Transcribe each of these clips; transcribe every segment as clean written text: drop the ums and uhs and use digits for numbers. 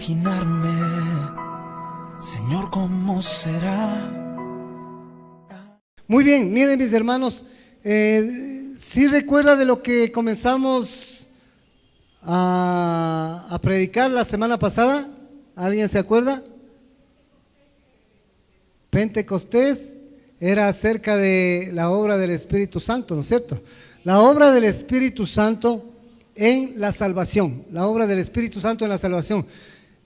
imaginarme, Señor, cómo será. Muy bien, miren mis hermanos, ¿sí recuerda de lo que comenzamos a predicar la semana pasada? ¿Alguien se acuerda? Pentecostés era acerca de la obra del Espíritu Santo, ¿no es cierto? La obra del Espíritu Santo en la salvación, la obra del Espíritu Santo en la salvación.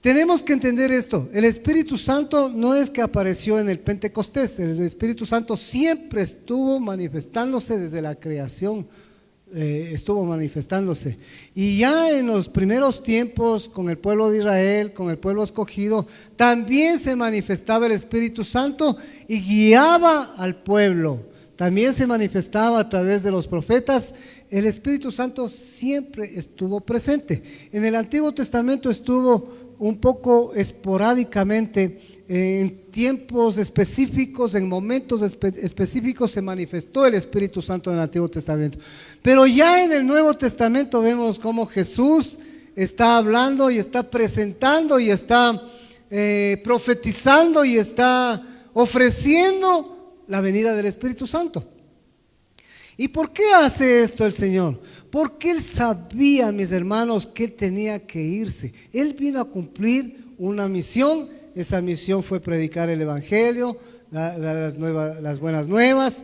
Tenemos que entender esto, el Espíritu Santo no es que apareció en el Pentecostés, el Espíritu Santo siempre estuvo manifestándose desde la creación, estuvo manifestándose. Y ya en los primeros tiempos, con el pueblo de Israel, con el pueblo escogido, también se manifestaba el Espíritu Santo y guiaba al pueblo. También se manifestaba a través de los profetas. El Espíritu Santo siempre estuvo presente. En el Antiguo Testamento estuvo un poco esporádicamente, en tiempos específicos, en momentos específicos se manifestó el Espíritu Santo en el Antiguo Testamento. Pero ya en el Nuevo Testamento vemos cómo Jesús está hablando y está presentando y está profetizando y está ofreciendo la venida del Espíritu Santo. ¿Y por qué hace esto el Señor? Porque Él sabía, mis hermanos, que Él tenía que irse. Él vino a cumplir una misión. Esa misión fue predicar el Evangelio, dar las buenas nuevas,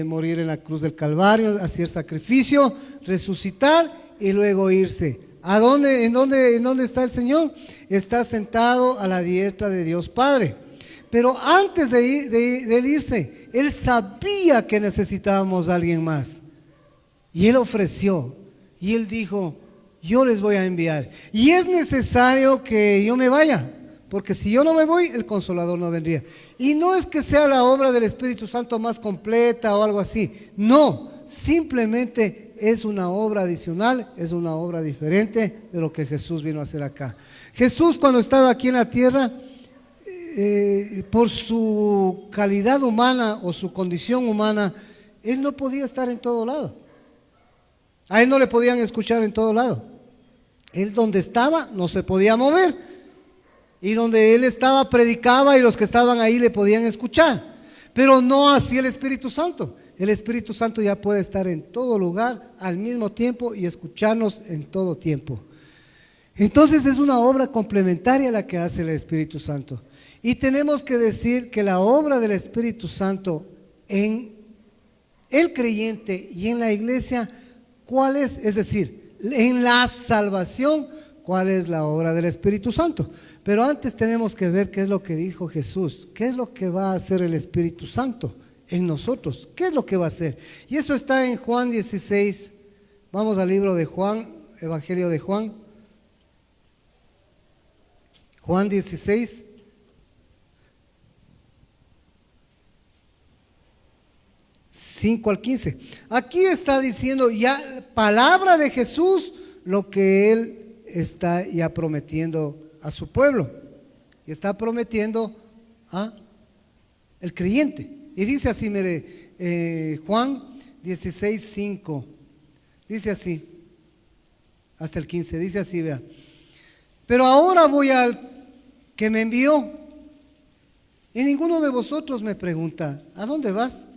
morir en la cruz del Calvario, hacer sacrificio, resucitar y luego irse. ¿A dónde? ¿En dónde está el Señor? Está sentado a la diestra de Dios Padre. Pero antes de irse, Él sabía que necesitábamos a alguien más. Y Él ofreció. Y Él dijo, yo les voy a enviar. Y es necesario que yo me vaya. Porque si yo no me voy, el Consolador no vendría. Y no es que sea la obra del Espíritu Santo más completa o algo así. No, simplemente es una obra adicional, es una obra diferente de lo que Jesús vino a hacer acá. Jesús, cuando estaba aquí en la tierra, por su calidad humana o su condición humana, Él no podía estar en todo lado. A Él no le podían escuchar en todo lado. Él donde estaba no se podía mover. Y donde Él estaba predicaba y los que estaban ahí le podían escuchar. Pero no así el Espíritu Santo. El Espíritu Santo ya puede estar en todo lugar al mismo tiempo y escucharnos en todo tiempo. Entonces es una obra complementaria la que hace el Espíritu Santo. Y tenemos que decir que la obra del Espíritu Santo en el creyente y en la iglesia, ¿cuál es? Es decir, en la salvación, ¿cuál es la obra del Espíritu Santo? Pero antes tenemos que ver qué es lo que dijo Jesús, qué es lo que va a hacer el Espíritu Santo en nosotros, qué es lo que va a hacer. Y eso está en Juan 16, vamos al libro de Juan, Evangelio de Juan, Juan 16, (5 al 15). Aquí está diciendo ya palabra de Jesús lo que Él está ya prometiendo a su pueblo. Y está prometiendo a el creyente. Y dice así, mire, Juan 16, 5. Dice así, hasta el 15, dice así, vea. Pero ahora voy al que me envió. Y ninguno de vosotros me pregunta, ¿a dónde vas?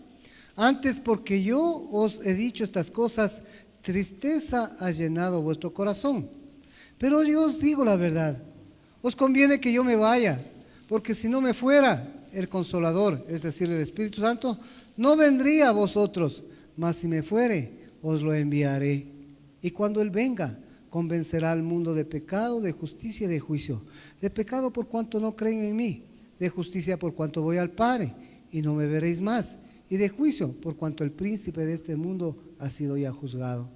Antes, porque yo os he dicho estas cosas, tristeza ha llenado vuestro corazón. Pero yo os digo la verdad, os conviene que yo me vaya, porque si no me fuera, el Consolador, es decir, el Espíritu Santo, no vendría a vosotros, mas si me fuere, os lo enviaré. Y cuando Él venga, convencerá al mundo de pecado, de justicia y de juicio. De pecado por cuanto no creen en mí, de justicia por cuanto voy al Padre y no me veréis más, y de juicio por cuanto el príncipe de este mundo ha sido ya juzgado.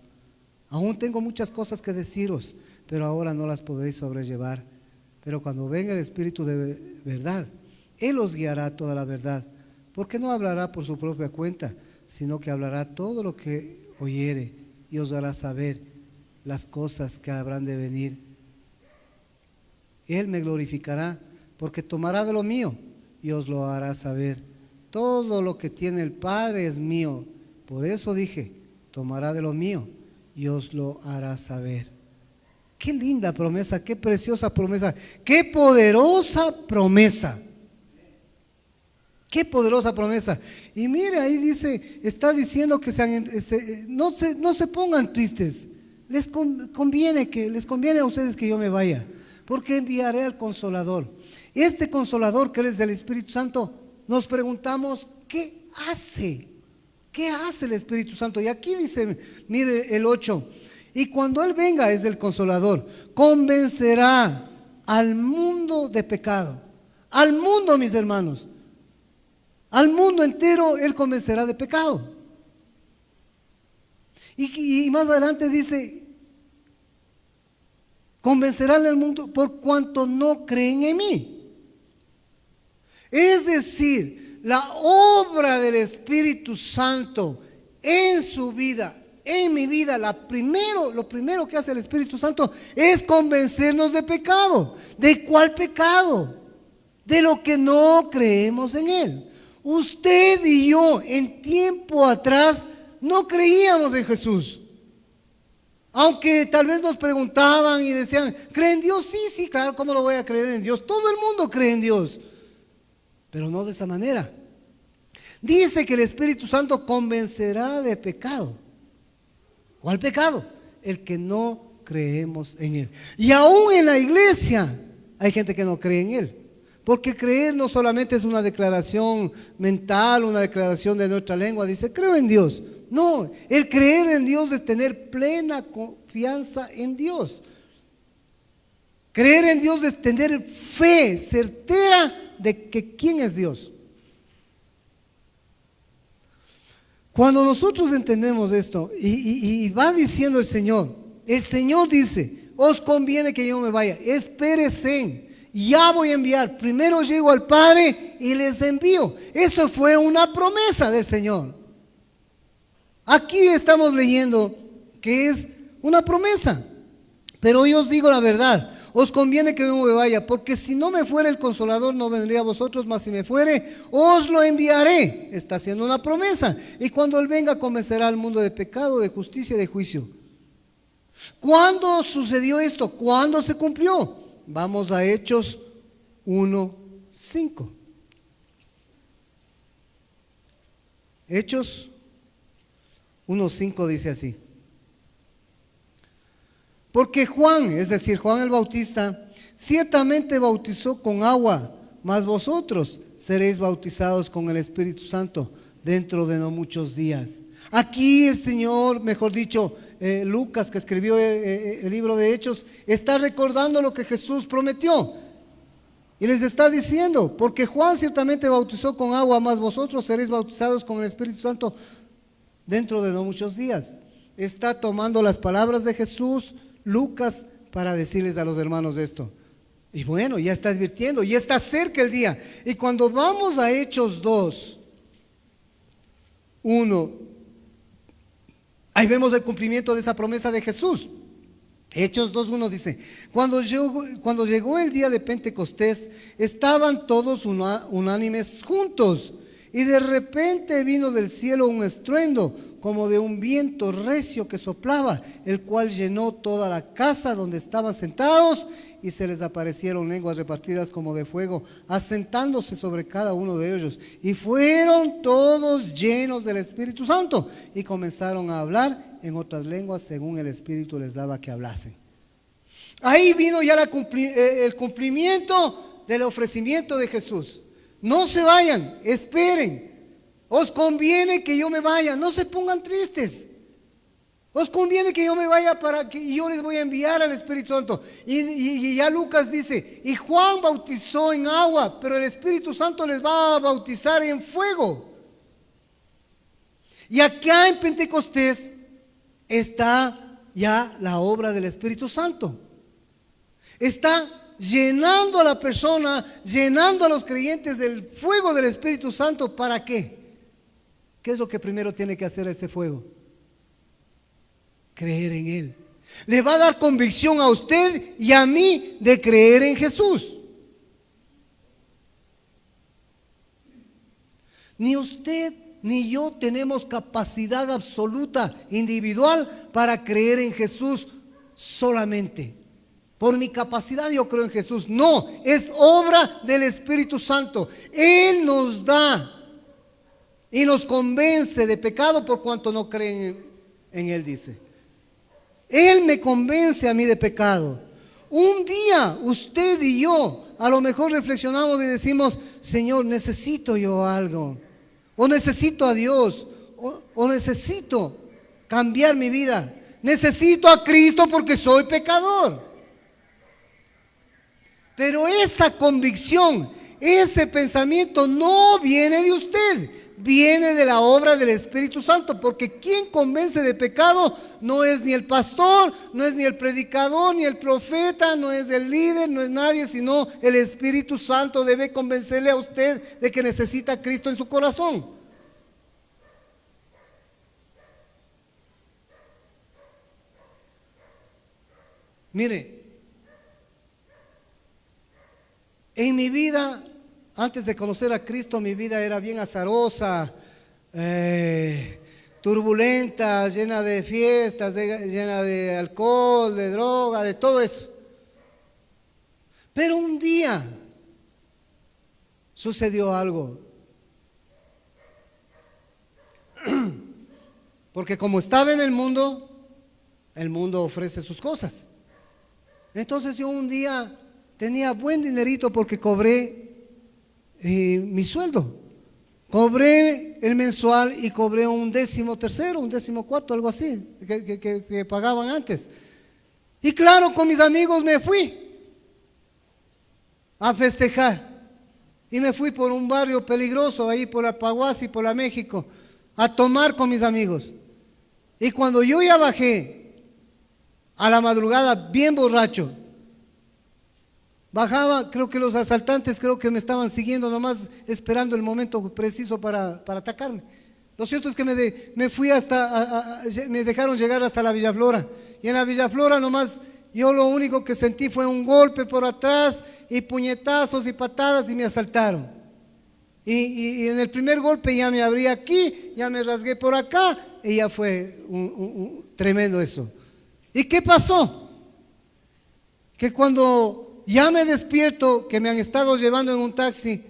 Aún tengo muchas cosas que deciros, pero ahora no las podéis sobrellevar. Pero cuando venga el Espíritu de verdad, Él os guiará a toda la verdad, porque no hablará por su propia cuenta, sino que hablará todo lo que oyere y os hará saber las cosas que habrán de venir. Él me glorificará, porque tomará de lo mío y os lo hará saber. Todo lo que tiene el Padre es mío. Por eso dije, tomará de lo mío y os lo hará saber. Qué linda promesa, qué preciosa promesa, qué poderosa promesa. Qué poderosa promesa. Y mire, ahí dice, está diciendo que no se pongan tristes. Les conviene a ustedes que yo me vaya, porque enviaré al Consolador. Este Consolador que es del Espíritu Santo, nos preguntamos, ¿qué hace? ¿Qué hace el Espíritu Santo? Y aquí dice, mire el 8, y cuando Él venga, es el Consolador, convencerá al mundo de pecado. Al mundo, mis hermanos. Al mundo entero Él convencerá de pecado. Y más adelante dice, convencerá al mundo por cuanto no creen en mí. Es decir, la obra del Espíritu Santo en su vida, en mi vida, lo primero que hace el Espíritu Santo es convencernos de pecado. ¿De cuál pecado? De lo que no creemos en Él. Usted y yo en tiempo atrás no creíamos en Jesús. Aunque tal vez nos preguntaban y decían, ¿cree en Dios? Sí, claro, ¿cómo lo voy a creer en Dios? Todo el mundo cree en Dios, pero no de esa manera. Dice que el Espíritu Santo convencerá de pecado. ¿Cuál pecado? El que no creemos en Él. Y aún en la iglesia hay gente que no cree en Él. Porque creer no solamente es una declaración mental, una declaración de nuestra lengua, dice, creo en Dios. No, el creer en Dios es tener plena confianza en Dios. Creer en Dios es tener fe certera de que quién es Dios. Cuando nosotros entendemos esto y va diciendo el Señor dice, os conviene que yo me vaya, espérense. Ya voy a enviar, primero llego al Padre y les envío. Eso fue una promesa del Señor. Aquí estamos leyendo que es una promesa. Pero yo os digo la verdad, os conviene que yo me vaya, porque si no me fuera el Consolador no vendría a vosotros, mas si me fuere, os lo enviaré. Está haciendo una promesa. Y cuando Él venga convencerá al mundo de pecado, de justicia y de juicio. ¿Cuándo sucedió esto? ¿Cuándo se cumplió? Vamos a Hechos 1:5. Hechos 1:5 dice así. Porque Juan, es decir, Juan el Bautista, ciertamente bautizó con agua, mas vosotros seréis bautizados con el Espíritu Santo dentro de no muchos días. Aquí el Señor, mejor dicho, Lucas, que escribió el libro de Hechos, está recordando lo que Jesús prometió. Y les está diciendo, porque Juan ciertamente bautizó con agua, mas vosotros seréis bautizados con el Espíritu Santo dentro de no muchos días. Está tomando las palabras de Jesús, Lucas, para decirles a los hermanos esto. Y bueno, ya está advirtiendo, ya está cerca el día. Y cuando vamos a Hechos 2:1, ahí vemos el cumplimiento de esa promesa de Jesús. Hechos 2:1 dice, cuando llegó el día de Pentecostés, estaban todos unánimes juntos, y de repente vino del cielo un estruendo, como de un viento recio que soplaba, el cual llenó toda la casa donde estaban sentados, y se les aparecieron lenguas repartidas como de fuego, asentándose sobre cada uno de ellos. Y fueron todos llenos del Espíritu Santo y comenzaron a hablar en otras lenguas según el Espíritu les daba que hablasen. Ahí vino ya el cumplimiento del ofrecimiento de Jesús. No se vayan, esperen. Os conviene que yo me vaya, no se pongan tristes. Os conviene que yo me vaya para que yo les voy a enviar al Espíritu Santo. Y ya Lucas dice, y Juan bautizó en agua, pero el Espíritu Santo les va a bautizar en fuego. Y acá en Pentecostés está ya la obra del Espíritu Santo. Está llenando a la persona, llenando a los creyentes del fuego del Espíritu Santo. ¿Para qué? ¿Qué es lo que primero tiene que hacer ese fuego? Creer en Él. Le va a dar convicción a usted y a mí de creer en Jesús. Ni usted ni yo tenemos capacidad absoluta, individual, para creer en Jesús solamente. por mi capacidad yo creo en Jesús. No, es obra del Espíritu Santo. Él nos da y nos convence de pecado por cuanto no creen en Él, dice. Él me convence a mí de pecado. Un día usted y yo a lo mejor reflexionamos y decimos, Señor, necesito yo algo, o necesito a Dios, o necesito cambiar mi vida, necesito a Cristo porque soy pecador. Pero esa convicción, ese pensamiento no viene de usted, viene de la obra del Espíritu Santo, porque quien convence de pecado no es ni el pastor, no es ni el predicador, ni el profeta, no es el líder, no es nadie, sino el Espíritu Santo debe convencerle a usted de que necesita a Cristo en su corazón. Mire, en mi vida, antes de conocer a Cristo, mi vida era bien azarosa, turbulenta, llena de fiestas, llena de alcohol, de droga, de todo eso. Pero un día sucedió algo. Porque como estaba en el mundo ofrece sus cosas. Entonces yo un día tenía buen dinerito porque cobré mi sueldo. Cobré el mensual y cobré un 13º, un 14º, algo así, que pagaban antes. Y claro, con mis amigos me fui a festejar. Y me fui por un barrio peligroso, ahí por la Paguasi, por la México, a tomar con mis amigos. Y cuando yo ya bajé, a la madrugada, bien borracho, bajaba, creo que los asaltantes creo que me estaban siguiendo nomás esperando el momento preciso para atacarme. Lo cierto es que me fui me dejaron llegar hasta la Villaflora. Y en la Villaflora nomás yo lo único que sentí fue un golpe por atrás y puñetazos y patadas y me asaltaron. Y en el primer golpe ya me abrí aquí, ya me rasgué por acá y ya fue tremendo eso. ¿Y qué pasó? Que cuando ya me despierto, que me han estado llevando en un taxi,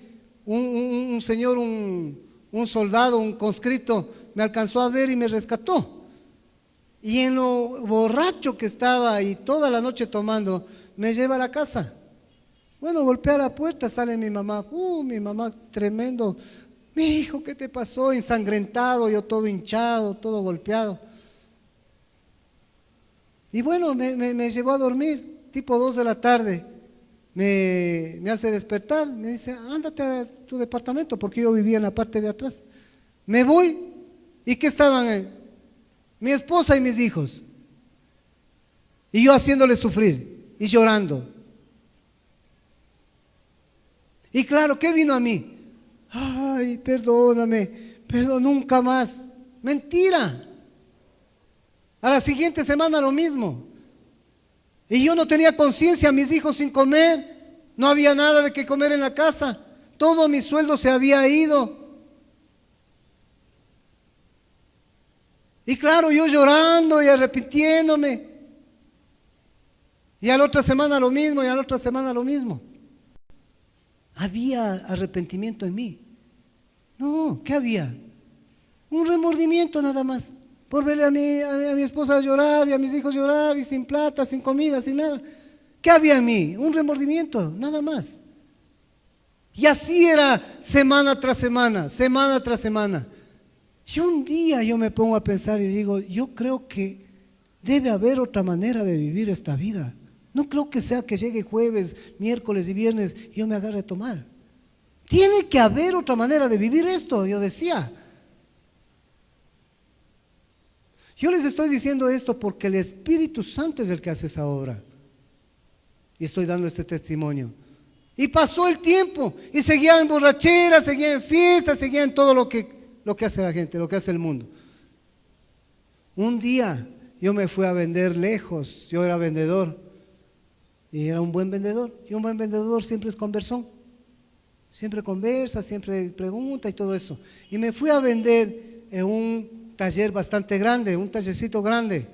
un señor, un soldado, un conscripto, me alcanzó a ver y me rescató. Y en lo borracho que estaba y toda la noche tomando, me lleva a la casa. Bueno, golpea la puerta, sale mi mamá tremendo. Mi hijo, ¿qué te pasó? Ensangrentado, yo todo hinchado, todo golpeado. Y bueno, me llevó a dormir, tipo 2 de la tarde. Me hace despertar, me dice, ándate a tu departamento, porque yo vivía en la parte de atrás. Me voy, ¿y qué estaban ahí? Mi esposa y mis hijos. Y yo haciéndole sufrir y llorando. Y claro, ¿qué vino a mí? Ay, perdóname, nunca más. Mentira. A la siguiente semana lo mismo. Y yo no tenía conciencia, mis hijos sin comer, no había nada de qué comer en la casa, todo mi sueldo se había ido. Y claro, yo llorando y arrepintiéndome. Y a la otra semana lo mismo, y a la otra semana lo mismo. ¿Había arrepentimiento en mí? No, ¿qué había? Un remordimiento nada más. Por verle a mi esposa llorar y a mis hijos llorar y sin plata, sin comida, sin nada. ¿Qué había en mí? Un remordimiento, nada más. Y así era semana tras semana, semana tras semana. Y un día yo me pongo a pensar y digo, yo creo que debe haber otra manera de vivir esta vida. No creo que sea que llegue jueves, miércoles y viernes y yo me agarre a tomar. Tiene que haber otra manera de vivir esto, yo decía. Yo les estoy diciendo esto porque el Espíritu Santo es el que hace esa obra. Y estoy dando este testimonio. Y pasó el tiempo y seguía en borrachera, seguía en fiesta, seguía en todo lo que hace la gente, lo que hace el mundo. Un día yo me fui a vender lejos, yo era vendedor y era un buen vendedor. Y un buen vendedor siempre es conversón, siempre conversa, siempre pregunta y todo eso. Y me fui a vender en un taller bastante grande, un tallercito grande.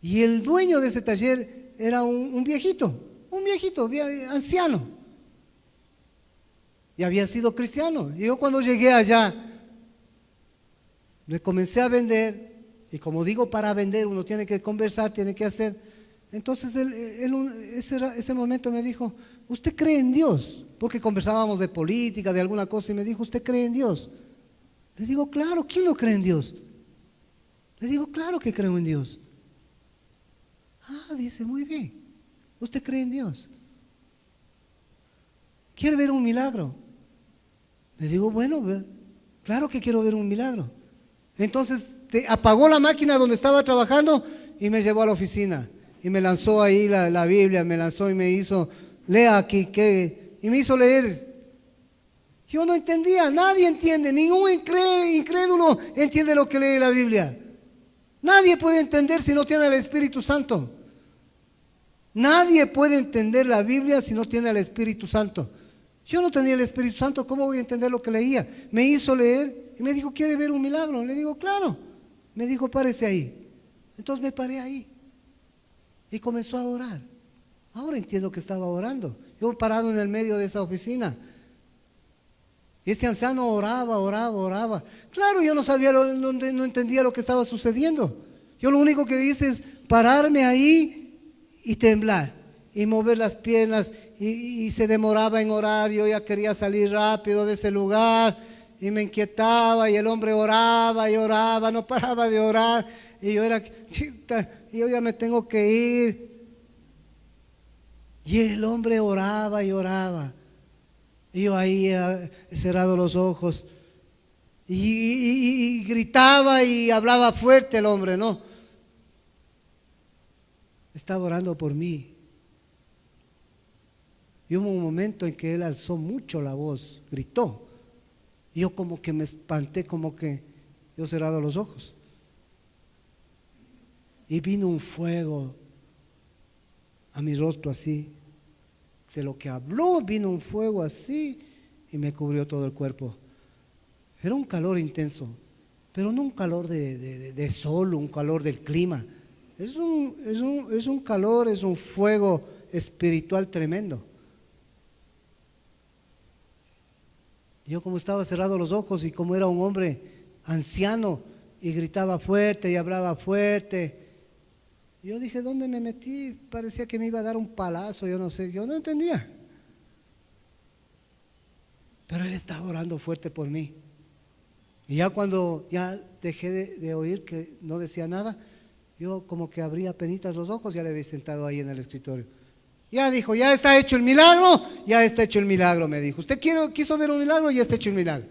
Y el dueño de ese taller era un viejito, anciano. Y había sido cristiano. Y yo cuando llegué allá, le comencé a vender, y como digo, para vender uno tiene que conversar, tiene que hacer. Entonces ese momento me dijo, ¿usted cree en Dios? Porque conversábamos de política, de alguna cosa, y me dijo, ¿usted cree en Dios? Le digo, claro, ¿quién no cree en Dios? Le digo, claro que creo en Dios. Ah, dice, muy bien, ¿usted cree en Dios? ¿Quiere ver un milagro? Le digo, bueno, claro que quiero ver un milagro. Entonces apagó la máquina donde estaba trabajando y me llevó a la oficina. Y me lanzó ahí la Biblia, me lanzó y me hizo, lea aquí, y me hizo leer. Yo no entendía, nadie entiende, ningún incrédulo entiende lo que lee la Biblia. Nadie puede entender si no tiene el Espíritu Santo. Nadie puede entender la Biblia si no tiene el Espíritu Santo. Yo no tenía el Espíritu Santo, ¿cómo voy a entender lo que leía? Me hizo leer y me dijo, ¿quiere ver un milagro? Le digo, claro. Me dijo, párese ahí. Entonces me paré ahí y comenzó a orar. Ahora entiendo que estaba orando. Yo parado en el medio de esa oficina. Y este anciano oraba. Claro, yo no sabía, no entendía lo que estaba sucediendo. Yo lo único que hice es pararme ahí y temblar y mover las piernas y se demoraba en orar. Yo ya quería salir rápido de ese lugar y me inquietaba y el hombre oraba y oraba, no paraba de orar y yo era, chita, yo ya me tengo que ir. Y el hombre oraba y oraba. Y yo ahí cerrado los ojos y gritaba y hablaba fuerte el hombre, ¿no? Estaba orando por mí. Y hubo un momento en que él alzó mucho la voz, gritó. Y yo como que me espanté, como que yo cerrado los ojos. Y vino un fuego a mi rostro así. De lo que habló vino un fuego así y me cubrió todo el cuerpo. Era un calor intenso, pero no un calor de sol, un calor del clima. Es un calor, es un fuego espiritual tremendo. Yo como estaba cerrado los ojos y como era un hombre anciano y gritaba fuerte y hablaba fuerte, yo dije, ¿dónde me metí? Parecía que me iba a dar un palazo, yo no sé, yo no entendía. Pero él estaba orando fuerte por mí. Y ya cuando ya dejé de oír que no decía nada, yo como que abría penitas los ojos, ya le había sentado ahí en el escritorio. Ya dijo, ya está hecho el milagro, ya está hecho el milagro, me dijo. ¿Usted quiso ver un milagro? Ya está hecho el milagro.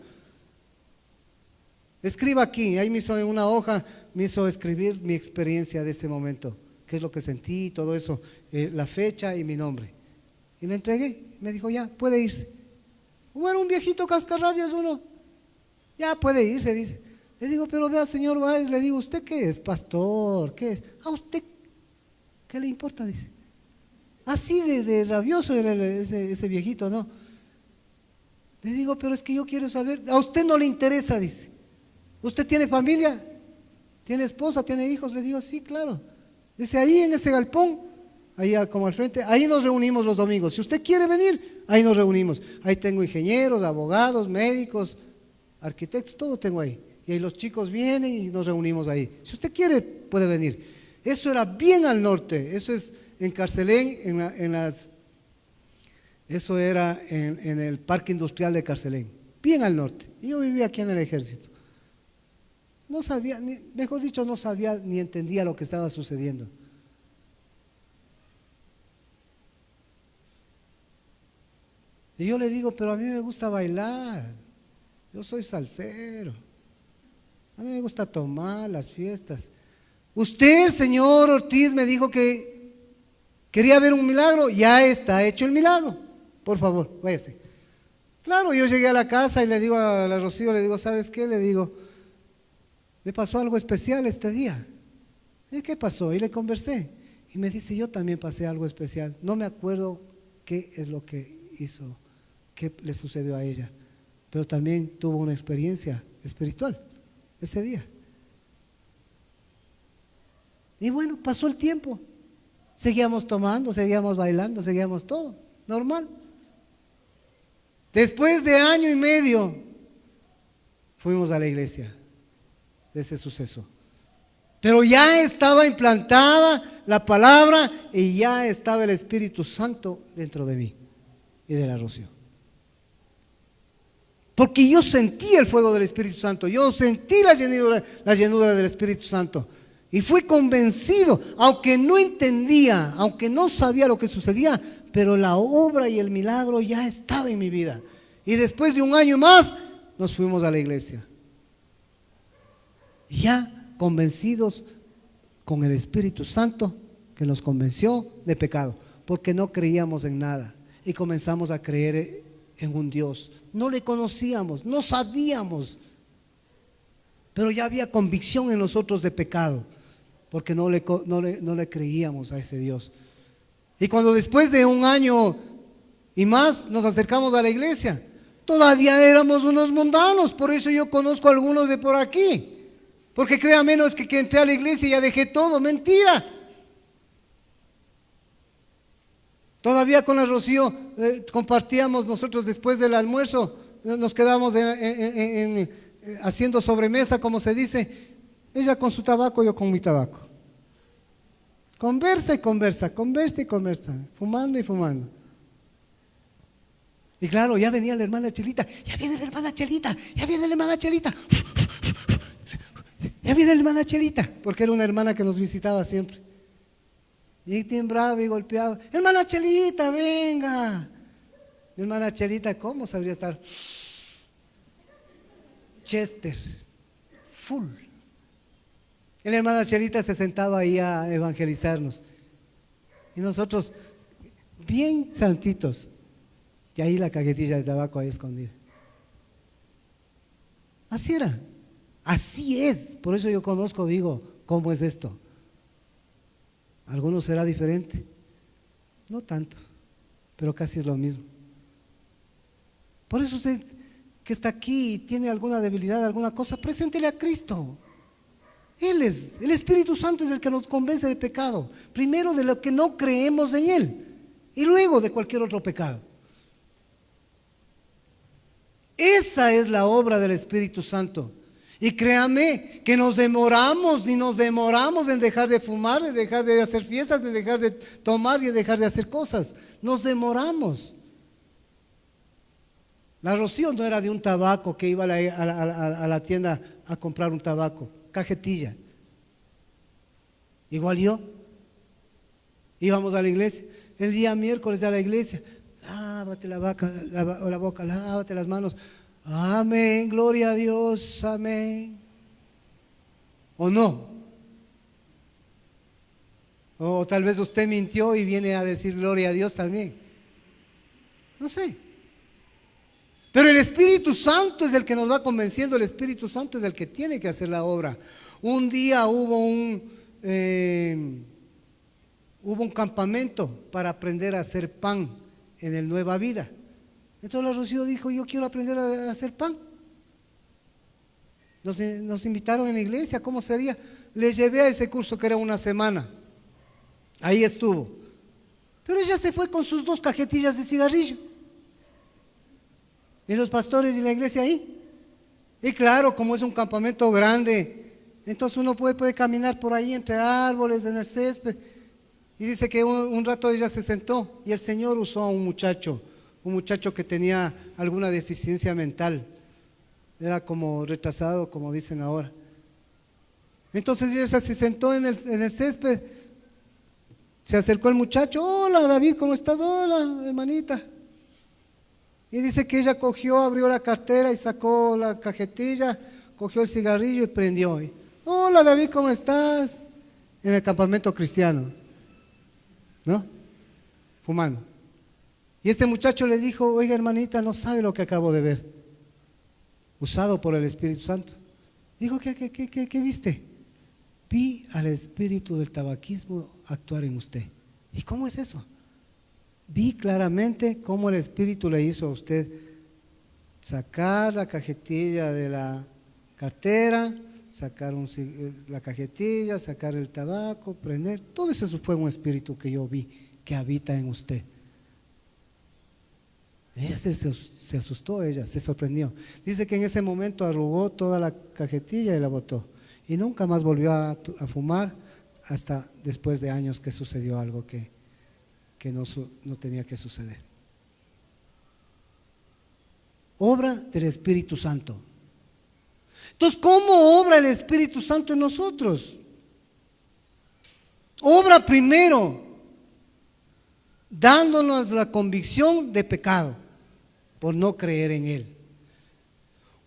Escriba aquí, ahí me hizo en una hoja, me hizo escribir mi experiencia de ese momento, qué es lo que sentí, todo eso, la fecha y mi nombre. Y le entregué, me dijo, ya, puede irse. Como era un viejito cascarrabias uno, ya puede irse, dice. Le digo, pero vea, señor Báez, le digo, ¿usted qué es? Pastor, ¿qué es? ¿A usted qué le importa? Dice. Así de rabioso era ese viejito, ¿no? Le digo, pero es que yo quiero saber, a usted no le interesa, dice. ¿Usted tiene familia? ¿Tiene esposa? ¿Tiene hijos? Le digo, sí, claro. Dice, ahí en ese galpón, ahí como al frente, ahí nos reunimos los domingos. Si usted quiere venir, ahí nos reunimos. Ahí tengo ingenieros, abogados, médicos, arquitectos, todo tengo ahí. Y ahí los chicos vienen y nos reunimos ahí. Si usted quiere, puede venir. Eso era bien al norte, eso es en Carcelén, eso era en el Parque Industrial de Carcelén, bien al norte. Y yo vivía aquí en el ejército. No sabía, mejor dicho, no sabía ni entendía lo que estaba sucediendo. Y yo le digo, pero a mí me gusta bailar, yo soy salsero, a mí me gusta tomar las fiestas. Usted, señor Ortiz, me dijo que quería ver un milagro, ya está hecho el milagro, por favor, váyase. Claro, yo llegué a la casa y le digo a la Rocío, le digo, ¿sabes qué? Le digo, me pasó algo especial este día. ¿Y qué pasó? Y le conversé. Y me dice, yo también pasé algo especial. No me acuerdo qué es lo que hizo, qué le sucedió a ella. Pero también tuvo una experiencia espiritual ese día. Y bueno, pasó el tiempo. Seguíamos tomando, seguíamos bailando, seguíamos todo, normal. Después de año y medio, fuimos a la iglesia de ese suceso. Pero ya estaba implantada la palabra y ya estaba el Espíritu Santo dentro de mí y de la Rocío. Porque yo sentí el fuego del Espíritu Santo, yo sentí la llenura del Espíritu Santo. Y fui convencido, aunque no entendía, aunque no sabía lo que sucedía, pero la obra y el milagro ya estaba en mi vida. Y después de un año más, nos fuimos a la iglesia. Ya convencidos con el Espíritu Santo, que nos convenció de pecado, porque no creíamos en nada. Y comenzamos a creer en un Dios. No le conocíamos, no sabíamos, pero ya había convicción en nosotros de pecado, porque no le creíamos a ese Dios. Y cuando después de un año y más nos acercamos a la iglesia, todavía éramos unos mundanos. Por eso yo conozco a algunos de por aquí, porque créanme, no es que entré a la iglesia y ya dejé todo, mentira. Todavía con la Rocío compartíamos nosotros después del almuerzo, nos quedamos haciendo sobremesa, como se dice, ella con su tabaco, yo con mi tabaco. Conversa y conversa, conversa y conversa, fumando y fumando. Y claro, ya venía la hermana Chelita, ya viene la hermana Chelita, ya viene la hermana Chelita, ya viene la hermana Chelita, porque era una hermana que nos visitaba siempre. Y timbraba y golpeaba, hermana Chelita, venga. Mi hermana Chelita, ¿cómo sabría estar? Chester, full. Y la hermana Chelita se sentaba ahí a evangelizarnos. Y nosotros, bien santitos, y ahí la cajetilla de tabaco ahí escondida. Así era, así es. Por eso yo conozco, digo, ¿cómo es esto? Algunos será diferente, no tanto, pero casi es lo mismo. Por eso usted que está aquí y tiene alguna debilidad, alguna cosa, preséntele a Cristo. El Espíritu Santo es el que nos convence de pecado, primero de lo que no creemos en Él y luego de cualquier otro pecado. Esa es la obra del Espíritu Santo. Y créame que nos demoramos en dejar de fumar, de dejar de hacer fiestas, de dejar de tomar y de dejar de hacer cosas. Nos demoramos. La Rocío no era de un tabaco que iba a la tienda a comprar un tabaco, cajetilla. Igual yo. Íbamos a la iglesia, el día miércoles a la iglesia, lávate la boca, lávate las manos. Amén, gloria a Dios, amén. ¿O no? O tal vez usted mintió y viene a decir gloria a Dios también. No sé. Pero el Espíritu Santo es el que nos va convenciendo, el Espíritu Santo es el que tiene que hacer la obra. Un día hubo un campamento para aprender a hacer pan en el Nueva Vida. Entonces la Rocío dijo, yo quiero aprender a hacer pan. Nos invitaron en la iglesia, ¿cómo sería? Les llevé a ese curso que era una semana. Ahí estuvo. Pero ella se fue con sus 2 cajetillas de cigarrillo. Y los pastores y la iglesia ahí. Y claro, como es un campamento grande, entonces uno puede caminar por ahí entre árboles, en el césped. Y dice que un rato ella se sentó y el Señor usó a un muchacho que tenía alguna deficiencia mental, era como retrasado, como dicen ahora. Entonces ella se sentó en el césped, se acercó el muchacho, hola David, ¿cómo estás? Hola hermanita. Y dice que ella abrió la cartera y sacó la cajetilla, cogió el cigarrillo y prendió. Hola David, ¿cómo estás? En el campamento cristiano, ¿no? Fumando. Y este muchacho le dijo, oiga hermanita, no sabe lo que acabo de ver. Usado por el Espíritu Santo. Dijo, ¿qué viste? Vi al espíritu del tabaquismo actuar en usted. ¿Y cómo es eso? Vi claramente cómo el Espíritu le hizo a usted sacar la cajetilla de la cartera, sacar la cajetilla, sacar el tabaco, prender. Todo eso fue un espíritu que yo vi que habita en usted. Ella se asustó, ella se sorprendió. Dice que en ese momento arrugó toda la cajetilla y la botó. Y nunca más volvió a fumar hasta después de años que sucedió algo que no tenía que suceder. Obra del Espíritu Santo. Entonces, ¿cómo obra el Espíritu Santo en nosotros? Obra primero dándonos la convicción de pecado por no creer en Él.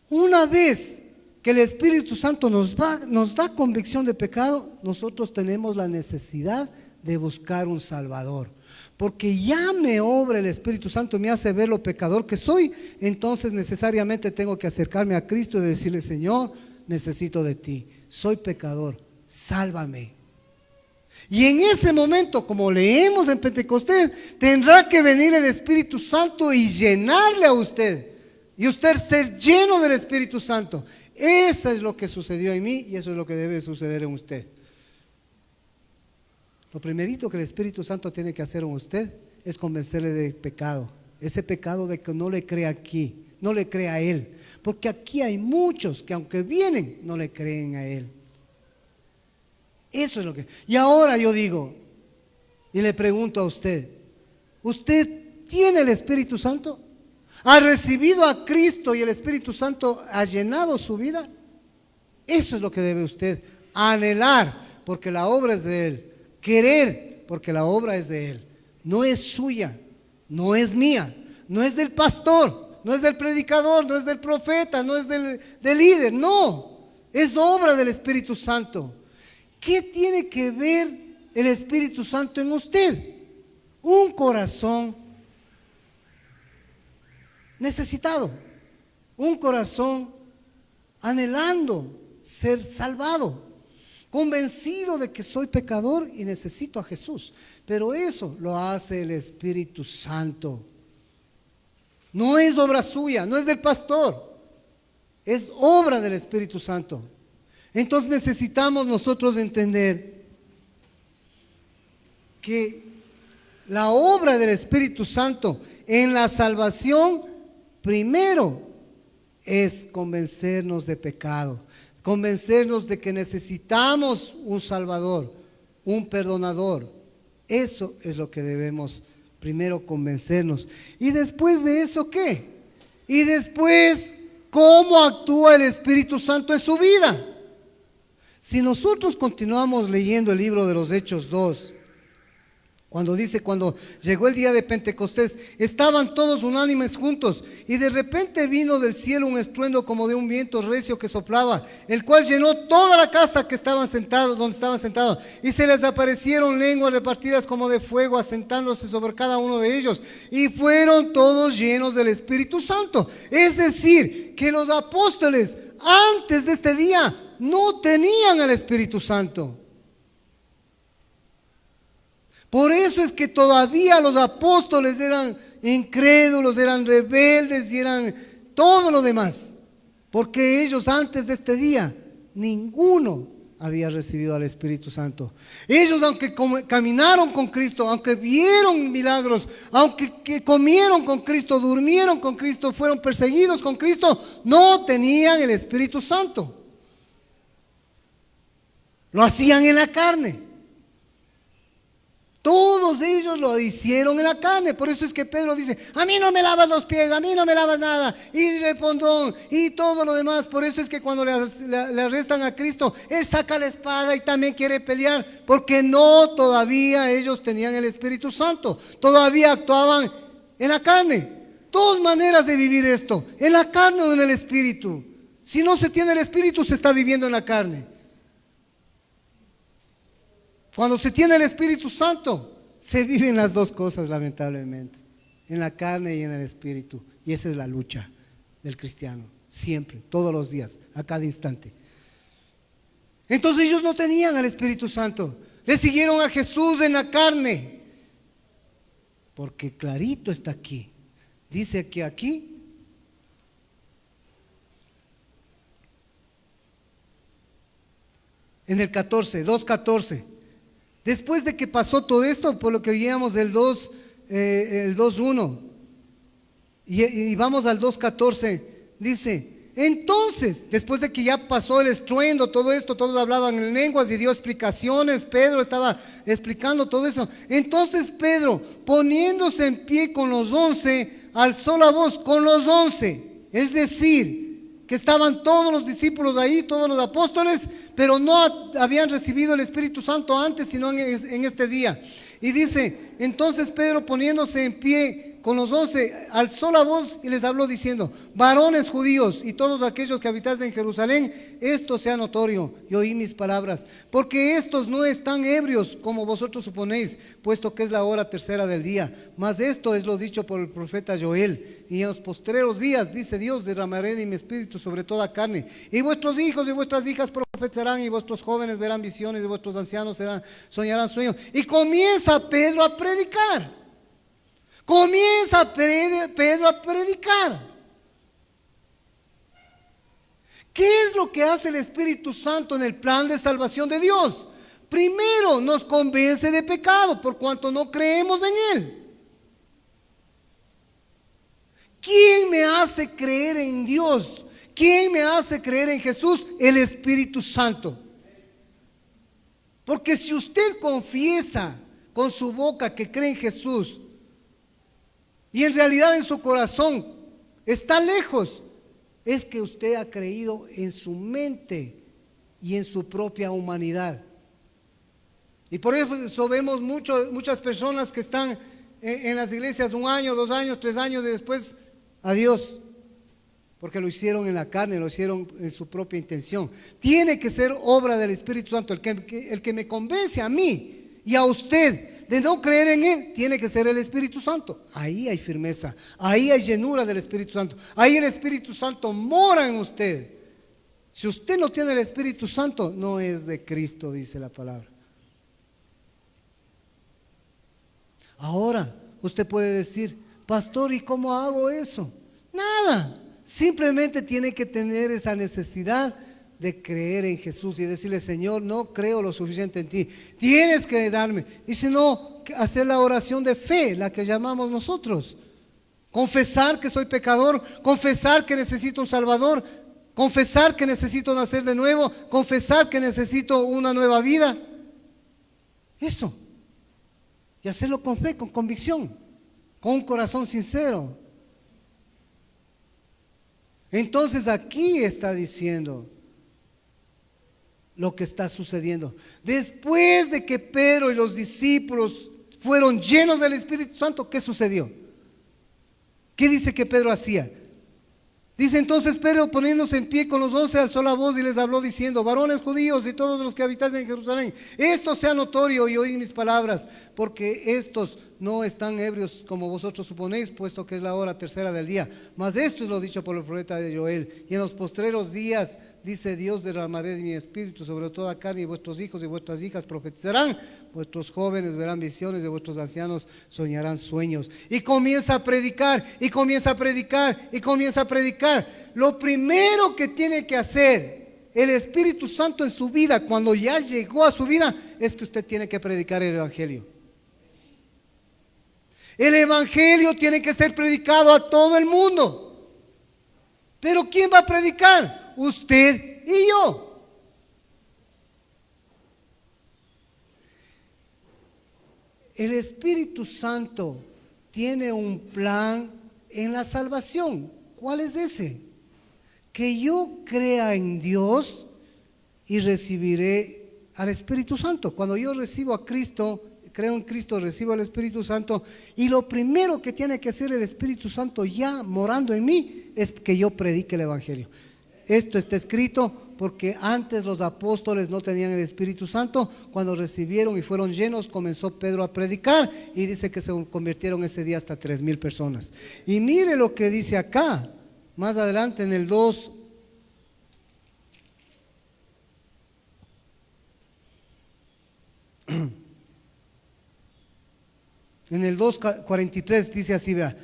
Una vez que el Espíritu Santo nos da convicción de pecado, nosotros tenemos la necesidad de buscar un Salvador. Porque ya me obra el Espíritu Santo, me hace ver lo pecador que soy, entonces necesariamente tengo que acercarme a Cristo y decirle: Señor, necesito de ti, soy pecador, sálvame. Y en ese momento, como leemos en Pentecostés, tendrá que venir el Espíritu Santo y llenarle a usted, y usted ser lleno del Espíritu Santo. Eso es lo que sucedió en mí y eso es lo que debe suceder en usted. Lo primerito que el Espíritu Santo tiene que hacer en usted es convencerle de pecado. Ese pecado de que no le crea aquí, no le crea a Él. Porque aquí hay muchos que aunque vienen, no le creen a Él. Eso es lo que... Y ahora yo digo, y le pregunto a usted, ¿usted tiene el Espíritu Santo? ¿Ha recibido a Cristo y el Espíritu Santo ha llenado su vida? Eso es lo que debe usted anhelar, porque la obra es de Él. Querer, porque la obra es de Él. No es suya, no es mía, no es del pastor, no es del predicador, no es del profeta, no es del líder, no. Es obra del Espíritu Santo. ¿Qué tiene que ver el Espíritu Santo en usted? Un corazón necesitado, un corazón anhelando ser salvado, convencido de que soy pecador y necesito a Jesús. Pero eso lo hace el Espíritu Santo. No es obra suya, no es del pastor, es obra del Espíritu Santo. Entonces necesitamos nosotros entender que la obra del Espíritu Santo en la salvación primero es convencernos de pecado, convencernos de que necesitamos un Salvador, un perdonador. Eso es lo que debemos primero convencernos. Y después de eso, ¿qué? Y después, ¿cómo actúa el Espíritu Santo en su vida? Si nosotros continuamos leyendo el libro de los Hechos 2, cuando dice, cuando llegó el día de Pentecostés, estaban todos unánimes juntos, y de repente vino del cielo un estruendo como de un viento recio que soplaba, el cual llenó toda la casa que estaban sentados, donde estaban sentados, y se les aparecieron lenguas repartidas como de fuego, asentándose sobre cada uno de ellos, y fueron todos llenos del Espíritu Santo. Es decir, que los apóstoles antes de este día no tenían el Espíritu Santo. Por eso es que todavía los apóstoles eran incrédulos, eran rebeldes y eran todo lo demás. Porque ellos antes de este día, ninguno había recibido al Espíritu Santo. Ellos, aunque caminaron con Cristo, aunque vieron milagros, aunque comieron con Cristo, durmieron con Cristo, fueron perseguidos con Cristo, no tenían el Espíritu Santo. Lo hacían en la carne. Todos ellos lo hicieron en la carne. Por eso es que Pedro dice: a mí no me lavas los pies, a mí no me lavas nada, y respondón y todo lo demás. Por eso es que cuando le arrestan a Cristo, Él saca la espada y también quiere pelear, porque no, todavía ellos tenían el Espíritu Santo, todavía actuaban en la carne. Dos maneras de vivir esto: en la carne o en el Espíritu. Si no se tiene el Espíritu, se está viviendo en la carne. Cuando se tiene el Espíritu Santo, se viven las dos cosas, lamentablemente, en la carne y en el Espíritu. Y esa es la lucha del cristiano, siempre, todos los días, a cada instante. Entonces ellos no tenían al Espíritu Santo, le siguieron a Jesús en la carne, porque clarito está aquí, dice que aquí en el 14, 2:14. Después de que pasó todo esto, por lo que oíamos el 2:1, y vamos al 2:14, dice: entonces, después de que ya pasó el estruendo, todo esto, todos hablaban en lenguas y dio explicaciones, Pedro estaba explicando todo eso. Entonces Pedro, poniéndose en pie con los 11, alzó la voz con los 11, es decir, que estaban todos los discípulos ahí, todos los apóstoles, pero no habían recibido el Espíritu Santo antes, sino en este día. Y dice: entonces Pedro, poniéndose en pie con los 11, alzó la voz y les habló diciendo: varones judíos y todos aquellos que habitáis en Jerusalén, esto sea notorio y oí mis palabras, porque estos no están ebrios como vosotros suponéis, puesto que es la hora tercera del día. Mas esto es lo dicho por el profeta Joel: y en los postreros días, dice Dios, derramaré de mi espíritu sobre toda carne, y vuestros hijos y vuestras hijas profetizarán, y vuestros jóvenes verán visiones, y vuestros ancianos soñarán sueños. Y comienza Pedro a predicar. Comienza Pedro a predicar. ¿Qué es lo que hace el Espíritu Santo en el plan de salvación de Dios? Primero, nos convence de pecado por cuanto no creemos en Él. ¿Quién me hace creer en Dios? ¿Quién me hace creer en Jesús? El Espíritu Santo. Porque si usted confiesa con su boca que cree en Jesús y en realidad en su corazón está lejos, es que usted ha creído en su mente y en su propia humanidad. Y por eso vemos muchas personas que están en las iglesias 1 año, 2 años, 3 años y después adiós, porque lo hicieron en la carne, lo hicieron en su propia intención. Tiene que ser obra del Espíritu Santo. El que me convence a mí y a usted de no creer en Él, tiene que ser el Espíritu Santo. Ahí hay firmeza, ahí hay llenura del Espíritu Santo, ahí el Espíritu Santo mora en usted. Si usted no tiene el Espíritu Santo, no es de Cristo, dice la palabra. Ahora, usted puede decir: pastor, ¿y cómo hago eso? Nada, simplemente tiene que tener esa necesidad de creer en Jesús y decirle: Señor, no creo lo suficiente en ti, tienes que darme. Y si no, hacer la oración de fe, la que llamamos nosotros. Confesar que soy pecador, confesar que necesito un Salvador, confesar que necesito nacer de nuevo, confesar que necesito una nueva vida. Eso. Y hacerlo con fe, con convicción, con un corazón sincero. Entonces aquí está diciendo lo que está sucediendo. Después de que Pedro y los discípulos fueron llenos del Espíritu Santo, ¿qué sucedió? ¿Qué dice que Pedro hacía? Dice: entonces Pedro, poniéndose en pie con los 11, alzó la voz y les habló diciendo: varones judíos y todos los que habitáis en Jerusalén, esto sea notorio y oíd mis palabras, porque estos no están ebrios como vosotros suponéis, puesto que es la hora tercera del día. Mas esto es lo dicho por el profeta de Joel: y en los postreros días, dice Dios, derramaré de mi espíritu sobre toda carne, y vuestros hijos y vuestras hijas profetizarán, vuestros jóvenes verán visiones, y vuestros ancianos soñarán sueños. Y comienza a predicar, y comienza a predicar, y comienza a predicar. Lo primero que tiene que hacer el Espíritu Santo en su vida, cuando ya llegó a su vida, es que usted tiene que predicar el Evangelio. El Evangelio tiene que ser predicado a todo el mundo. Pero ¿quién va a predicar? Usted y yo. El Espíritu Santo tiene un plan en la salvación. ¿Cuál es ese? Que yo crea en Dios y recibiré al Espíritu Santo. Cuando yo recibo a Cristo, creo en Cristo, recibo el Espíritu Santo, y lo primero que tiene que hacer el Espíritu Santo ya morando en mí es que yo predique el Evangelio. Esto está escrito porque antes los apóstoles no tenían el Espíritu Santo. Cuando recibieron y fueron llenos, comenzó Pedro a predicar y dice que se convirtieron ese día hasta 3,000 personas. Y mire lo que dice acá, más adelante en el 2. En el 2:43 dice así, vea: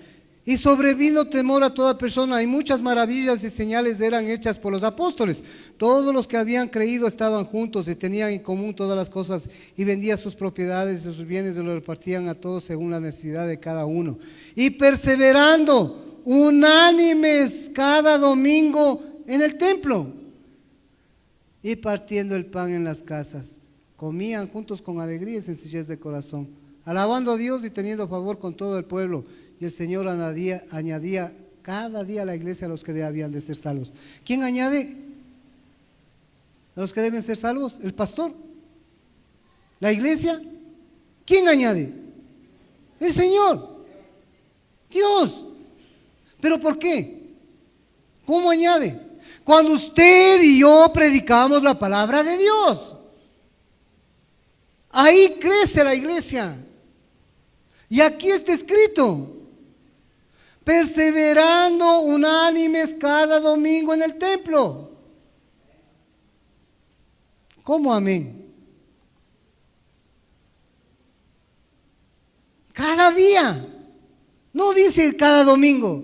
Y sobrevino temor a toda persona, y muchas maravillas y señales eran hechas por los apóstoles. Todos los que habían creído estaban juntos y tenían en común todas las cosas, y vendían sus propiedades y sus bienes y los repartían a todos según la necesidad de cada uno. Y perseverando unánimes cada domingo en el templo, y partiendo el pan en las casas, comían juntos con alegría y sencillez de corazón, alabando a Dios y teniendo favor con todo el pueblo. Y el Señor añadía cada día a la iglesia a los que habían de ser salvos. ¿Quién añade a los que deben ser salvos? ¿El pastor? ¿La iglesia? ¿Quién añade? El Señor, Dios. ¿Pero por qué? ¿Cómo añade? Cuando usted y yo predicamos la palabra de Dios, ahí crece la iglesia. Y aquí está escrito: perseverando unánimes cada domingo en el templo. ¿Cómo amén? Cada día. No dice cada domingo.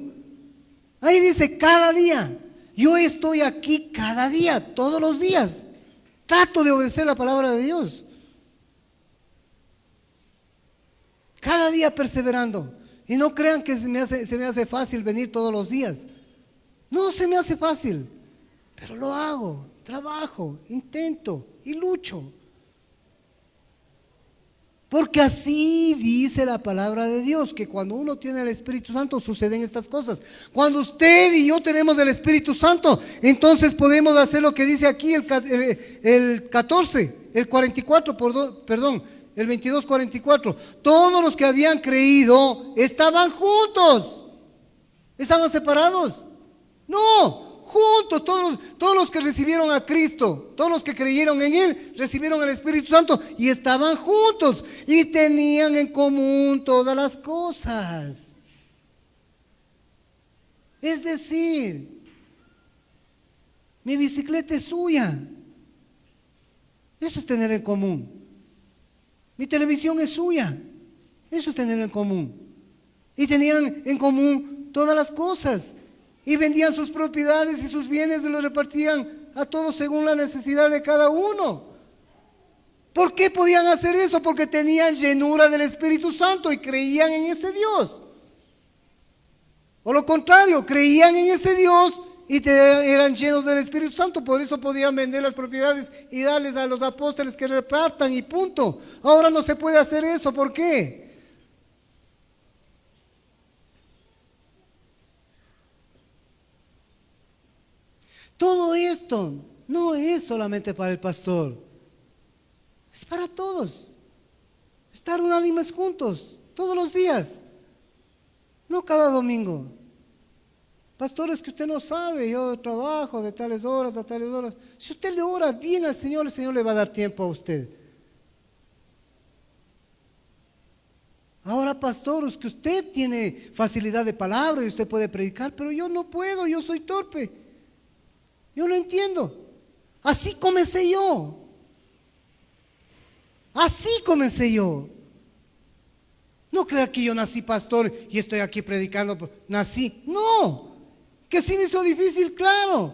Ahí dice cada día. Yo estoy aquí cada día, todos los días. Trato de obedecer la palabra de Dios. Cada día perseverando. Y no crean que se me hace fácil venir todos los días. No se me hace fácil, pero lo hago, trabajo, intento y lucho. Porque así dice la palabra de Dios, que cuando uno tiene el Espíritu Santo suceden estas cosas. Cuando usted y yo tenemos el Espíritu Santo, entonces podemos hacer lo que dice aquí el 14, el 44, perdón. El 22:44, todos los que habían creído estaban juntos. ¿Estaban separados? No, juntos, todos los que recibieron a Cristo, todos los que creyeron en Él, recibieron el Espíritu Santo y estaban juntos y tenían en común todas las cosas. Es decir, mi bicicleta es suya. Eso es tener en común. Mi televisión es suya. Eso es tener en común. Y tenían en común todas las cosas. Y vendían sus propiedades y sus bienes y los repartían a todos según la necesidad de cada uno. ¿Por qué podían hacer eso? Porque tenían llenura del Espíritu Santo y creían en ese Dios. O lo contrario, creían en ese Dios y eran llenos del Espíritu Santo, por eso podían vender las propiedades y darles a los apóstoles que repartan y punto. Ahora no se puede hacer eso, ¿por qué? Todo esto no es solamente para el pastor, es para todos. Estar unánimes juntos, todos los días, no cada domingo. Pastores, que usted no sabe, yo trabajo de tales horas a tales horas. Si usted le ora bien al Señor, el Señor le va a dar tiempo a usted. Ahora, pastores, que usted tiene facilidad de palabra y usted puede predicar, pero yo no puedo, yo soy torpe. Yo lo entiendo. Así comencé yo. Así comencé yo. No crea que yo nací pastor y estoy aquí predicando. Nací. No. Que sí me hizo difícil, claro.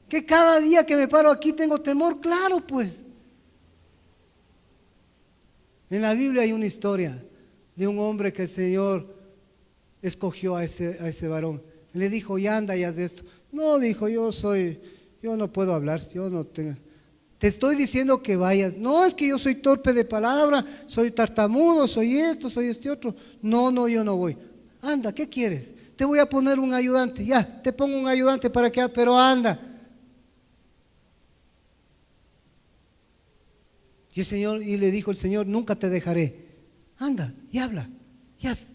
Que cada día que me paro aquí tengo temor, claro, pues. En la Biblia hay una historia de un hombre que el Señor escogió a ese varón. Le dijo, y anda y haz esto. No, dijo, yo no puedo hablar, yo no tengo. Te estoy diciendo que vayas. No, es que yo soy torpe de palabra, soy tartamudo, soy esto, soy este otro. No, yo no voy. Anda, ¿qué quieres? Te voy a poner un ayudante. Ya, te pongo un ayudante para que, pero anda. Y le dijo el Señor, nunca te dejaré. Anda y habla. Y haz.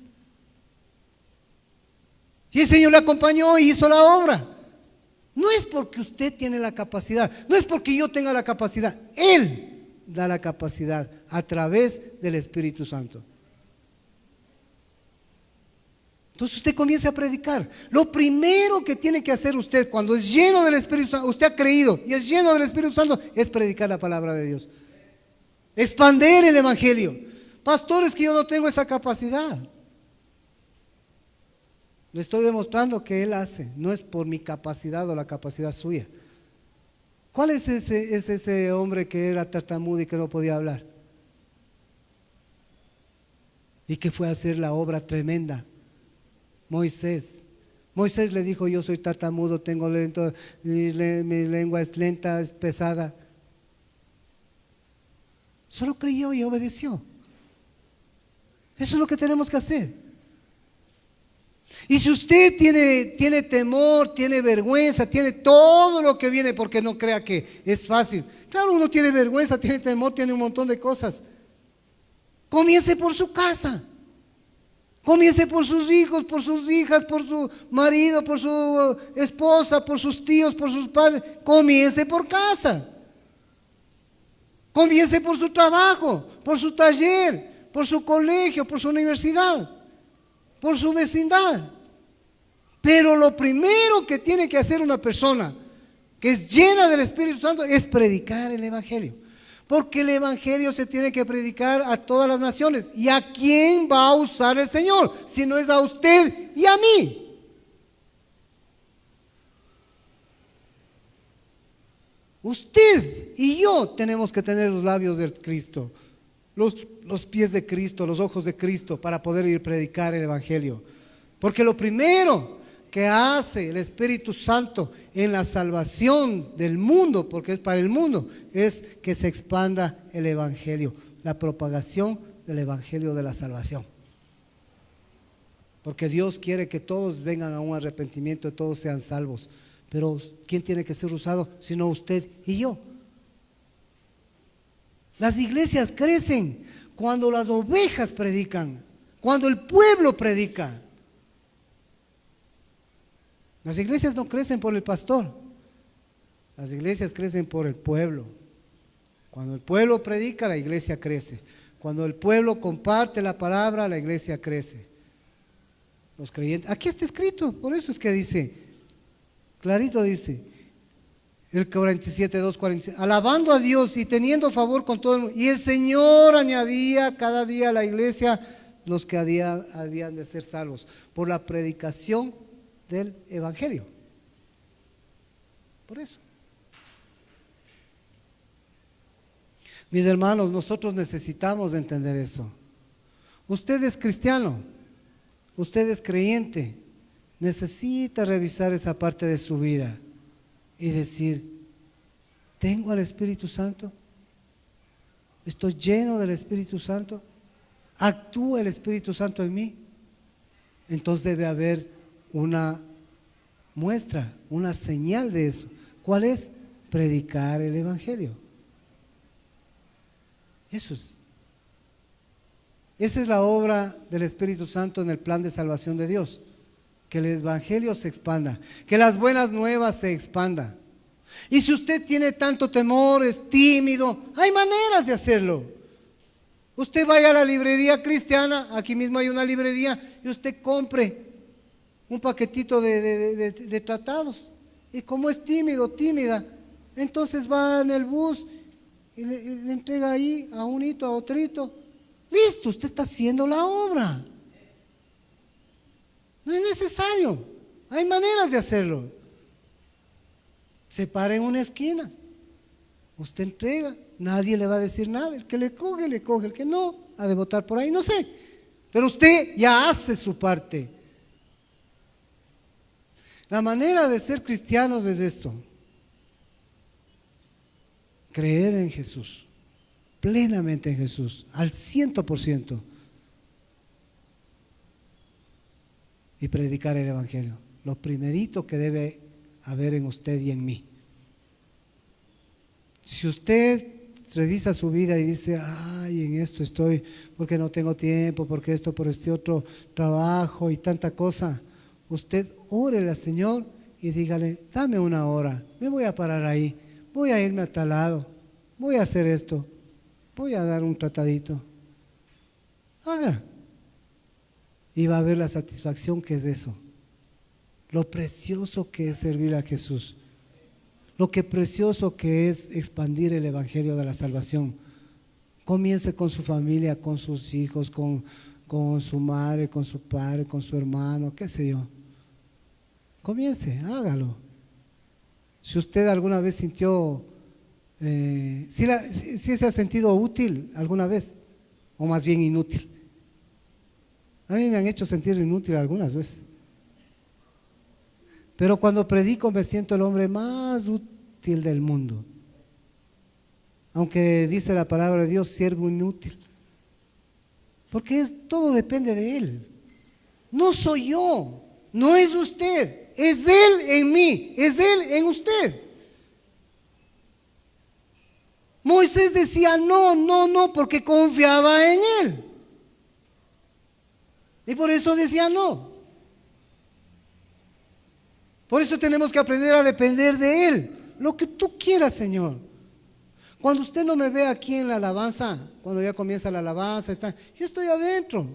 Y el Señor le acompañó y hizo la obra. No es porque usted tiene la capacidad, no es porque yo tenga la capacidad. Él da la capacidad a través del Espíritu Santo. Entonces usted comienza a predicar. Lo primero que tiene que hacer usted cuando es lleno del Espíritu Santo, usted ha creído y es lleno del Espíritu Santo, es predicar la palabra de Dios. Expander el Evangelio. Pastores, que yo no tengo esa capacidad. Le estoy demostrando que Él hace, no es por mi capacidad o la capacidad suya. ¿Cuál es ese hombre que era tartamudo y que no podía hablar? Y que fue a hacer la obra tremenda. Moisés. Moisés le dijo: yo soy tartamudo, tengo lento, mi lengua es lenta, es pesada. Solo creyó y obedeció. Eso es lo que tenemos que hacer. Y si usted tiene temor, tiene vergüenza, tiene todo lo que viene, porque no crea que es fácil. Claro, uno tiene vergüenza, tiene temor, tiene un montón de cosas. Comience por su casa. Comience por sus hijos, por sus hijas, por su marido, por su esposa, por sus tíos, por sus padres. Comience por casa. Comience por su trabajo, por su taller, por su colegio, por su universidad, por su vecindad. Pero lo primero que tiene que hacer una persona que es llena del Espíritu Santo es predicar el Evangelio. Porque el Evangelio se tiene que predicar a todas las naciones. ¿Y a quién va a usar el Señor? Si no es a usted y a mí. Usted y yo tenemos que tener los labios de Cristo, los pies de Cristo, los ojos de Cristo, para poder ir a predicar el Evangelio. Porque lo primero que hace el Espíritu Santo en la salvación del mundo, porque es para el mundo, es que se expanda el Evangelio, la propagación del Evangelio de la salvación. Porque Dios quiere que todos vengan a un arrepentimiento y todos sean salvos. Pero ¿quién tiene que ser usado sino usted y yo? Las iglesias crecen cuando las ovejas predican, cuando el pueblo predica. Las iglesias no crecen por el pastor, las iglesias crecen por el pueblo. Cuando el pueblo predica, la iglesia crece. Cuando el pueblo comparte la palabra, la iglesia crece. Los creyentes, aquí está escrito, por eso es que dice, clarito dice, el 47:2, alabando a Dios y teniendo favor con todo el mundo. Y el Señor añadía cada día a la iglesia los que habían de ser salvos por la predicación del Evangelio. Por eso, mis hermanos, nosotros necesitamos entender eso. Usted es cristiano, usted es creyente, necesita revisar esa parte de su vida y decir: ¿tengo al Espíritu Santo? ¿Estoy lleno del Espíritu Santo? ¿Actúa el Espíritu Santo en mí? Entonces debe haber una muestra, una señal de eso. ¿Cuál es? Predicar el Evangelio. Eso es. Esa es la obra del Espíritu Santo en el plan de salvación de Dios. Que el Evangelio se expanda, que las buenas nuevas se expandan. Y si usted tiene tanto temor, es tímido, hay maneras de hacerlo. Usted vaya a la librería cristiana, aquí mismo hay una librería, y usted compre un paquetito de tratados. Y como es tímido, tímida, entonces va en el bus y le entrega ahí a un hito, a otrito. Listo, usted está haciendo la obra. No es necesario, hay maneras de hacerlo. Se para en una esquina, usted entrega, nadie le va a decir nada. El que le coge, el que no, ha de votar por ahí, no sé. Pero usted ya hace su parte. La manera de ser cristianos es esto: creer en Jesús, plenamente en Jesús, al 100%, y predicar el Evangelio. Lo primerito que debe haber en usted y en mí. Si usted revisa su vida y dice: ay, en esto estoy porque no tengo tiempo, porque esto, por este otro trabajo y tanta cosa, usted órele al Señor y dígale: dame una hora, me voy a parar ahí, voy a irme a tal lado, voy a hacer esto, voy a dar un tratadito. Haga. Y va a ver la satisfacción que es eso. Lo precioso que es servir a Jesús. Lo que precioso que es expandir el Evangelio de la salvación. Comience con su familia, con sus hijos, con su madre, con su padre, con su hermano, qué sé yo. Comience, hágalo. Si usted alguna vez sintió, si se ha sentido útil alguna vez, o más bien inútil. A mí me han hecho sentir inútil algunas veces. Pero cuando predico me siento el hombre más útil del mundo. Aunque dice la palabra de Dios, siervo inútil. Porque todo depende de Él. No soy yo, no es usted, es Él en mí, es Él en usted. Moisés decía no, porque confiaba en Él. Y por eso decía no. Por eso tenemos que aprender a depender de Él. Lo que tú quieras, Señor. Cuando usted no me ve aquí en la alabanza, cuando ya comienza la alabanza, yo estoy adentro,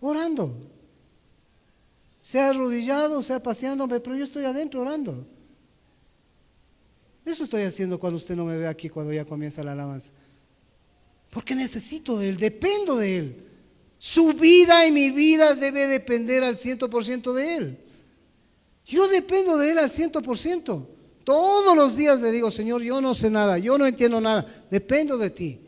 orando. Sea arrodillado, sea paseándome, pero yo estoy adentro orando. Eso estoy haciendo cuando usted no me ve aquí, cuando ya comienza la alabanza. Porque necesito de Él, dependo de Él. Su vida y mi vida debe depender al 100% de Él. Yo dependo de Él al 100%. Todos los días le digo, Señor, yo no sé nada, yo no entiendo nada, dependo de ti.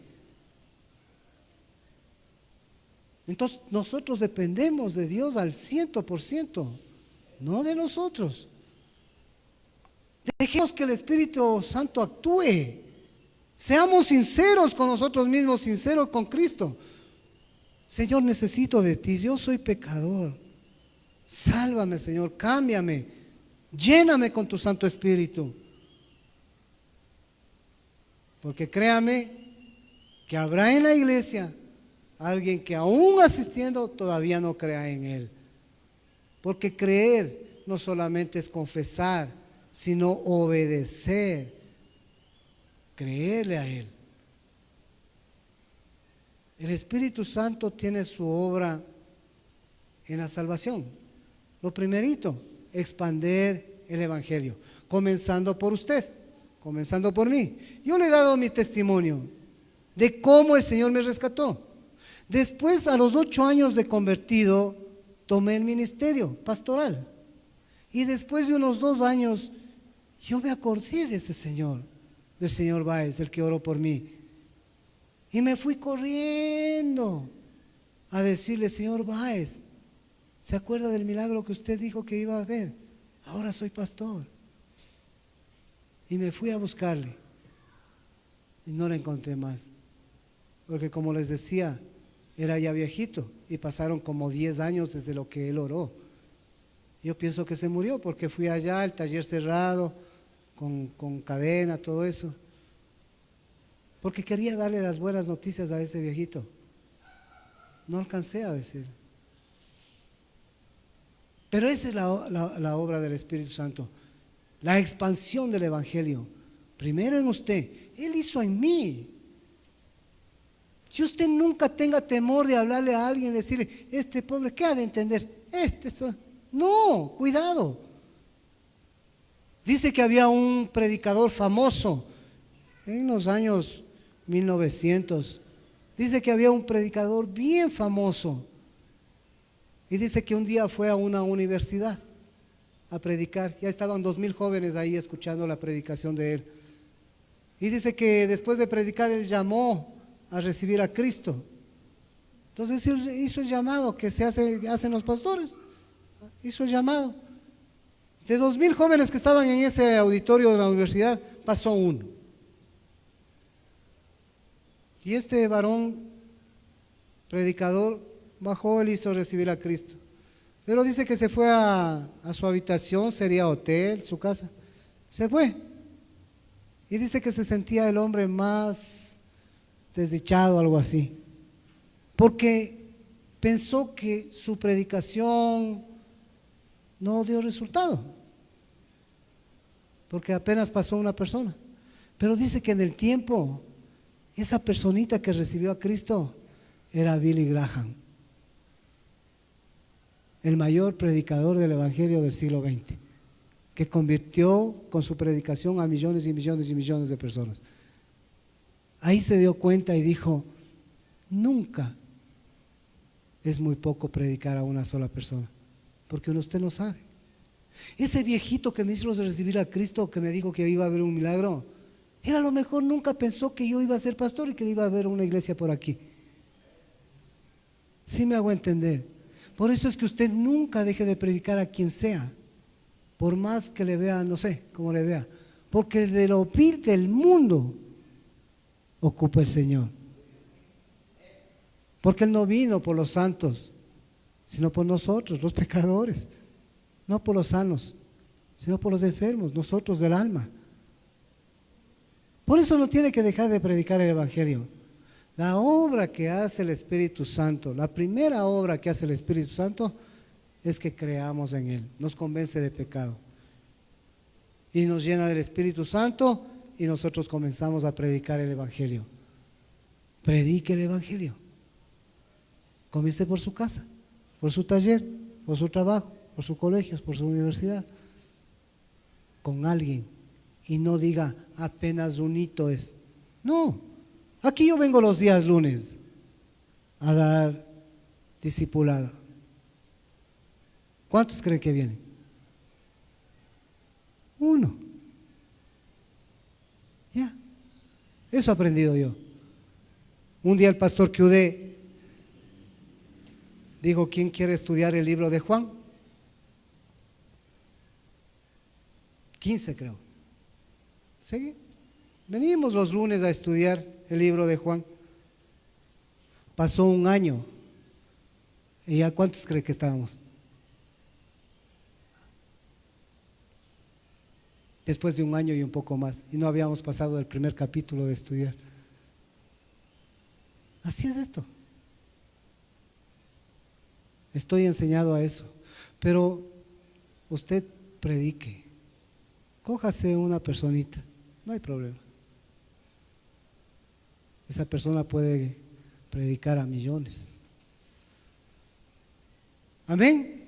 Entonces nosotros dependemos de Dios al 100%, no de nosotros. Dejemos que el Espíritu Santo actúe. Seamos sinceros con nosotros mismos, sinceros con Cristo. Señor, necesito de ti, yo soy pecador. Sálvame, Señor, cámbiame. Lléname con tu Santo Espíritu. Porque créame que habrá en la iglesia alguien que aún asistiendo todavía no crea en Él. Porque creer no solamente es confesar, sino obedecer, creerle a Él. El Espíritu Santo tiene su obra en la salvación. Lo primerito, expander el Evangelio, comenzando por usted, comenzando por mí. Yo le he dado mi testimonio de cómo el Señor me rescató. Después, a los 8 años de convertido, tomé el ministerio pastoral. Y después de unos 2 años, yo me acordé de ese señor, del señor Báez, el que oró por mí. Y me fui corriendo a decirle, señor Báez, ¿se acuerda del milagro que usted dijo que iba a ver? Ahora soy pastor. Y me fui a buscarle. Y no la encontré más. Porque como les decía, era ya viejito. Y pasaron como 10 años desde lo que él oró. Yo pienso que se murió porque fui allá, el taller cerrado, con cadena, todo eso. Porque quería darle las buenas noticias a ese viejito. No alcancé a decir. Pero esa es la obra del Espíritu Santo. La expansión del Evangelio. Primero en usted. Él hizo en mí. Si usted nunca tenga temor de hablarle a alguien y decirle, este pobre, ¿qué ha de entender? No, cuidado. Dice que había un predicador famoso en los años 1900. Dice que había un predicador bien famoso. Y dice que un día fue a una universidad a predicar. Ya estaban 2000 jóvenes ahí escuchando la predicación de él. Y dice que después de predicar él llamó a recibir a Cristo. Entonces él hizo el llamado que hacen los pastores. Hizo el llamado. De 2000 jóvenes que estaban en ese auditorio de la universidad, pasó uno. Y este varón predicador bajó, él hizo recibir a Cristo. Pero dice que se fue a su habitación, sería hotel, su casa. Se fue. Y dice que se sentía el hombre más desdichado, algo así. Porque pensó que su predicación no dio resultado. Porque apenas pasó una persona. Pero dice que en el tiempo, esa personita que recibió a Cristo era Billy Graham, el mayor predicador del Evangelio del siglo XX, que convirtió con su predicación a millones y millones y millones de personas. Ahí se dio cuenta y dijo, nunca es muy poco predicar a una sola persona, porque usted no sabe. Ese viejito que me hizo recibir a Cristo, que me dijo que iba a haber un milagro, él a lo mejor nunca pensó que yo iba a ser pastor y que iba a haber una iglesia por aquí. Sí me hago entender. Por eso es que usted nunca deje de predicar a quien sea, por más que le vea, no sé, cómo le vea, porque de lo vil del mundo ocupa el Señor. Porque Él no vino por los santos, sino por nosotros, los pecadores. No por los sanos, sino por los enfermos, nosotros del alma. Por eso no tiene que dejar de predicar el Evangelio. La obra que hace el Espíritu Santo, la primera obra que hace el Espíritu Santo es que creamos en Él, nos convence de pecado y nos llena del Espíritu Santo y nosotros comenzamos a predicar el Evangelio. Predique el Evangelio. Comience por su casa, por su taller, por su trabajo, por su colegio, por su universidad, con alguien, y no diga apenas un hito es. No, aquí yo vengo los días lunes a dar discipulado. ¿Cuántos creen que vienen? Uno. Ya, eso he aprendido yo. Un día el pastor Kiudé dijo: ¿quién quiere estudiar el libro de Juan? 15 creo. ¿Sí? Venimos los lunes a estudiar el libro de Juan. Pasó un año. ¿Y a cuántos cree que estábamos? Después de un año y un poco más. Y no habíamos pasado el primer capítulo de estudiar. Así es esto. Estoy enseñado a eso. Pero usted predique. Cójase una personita. No hay problema. Esa persona puede predicar a millones. Amén.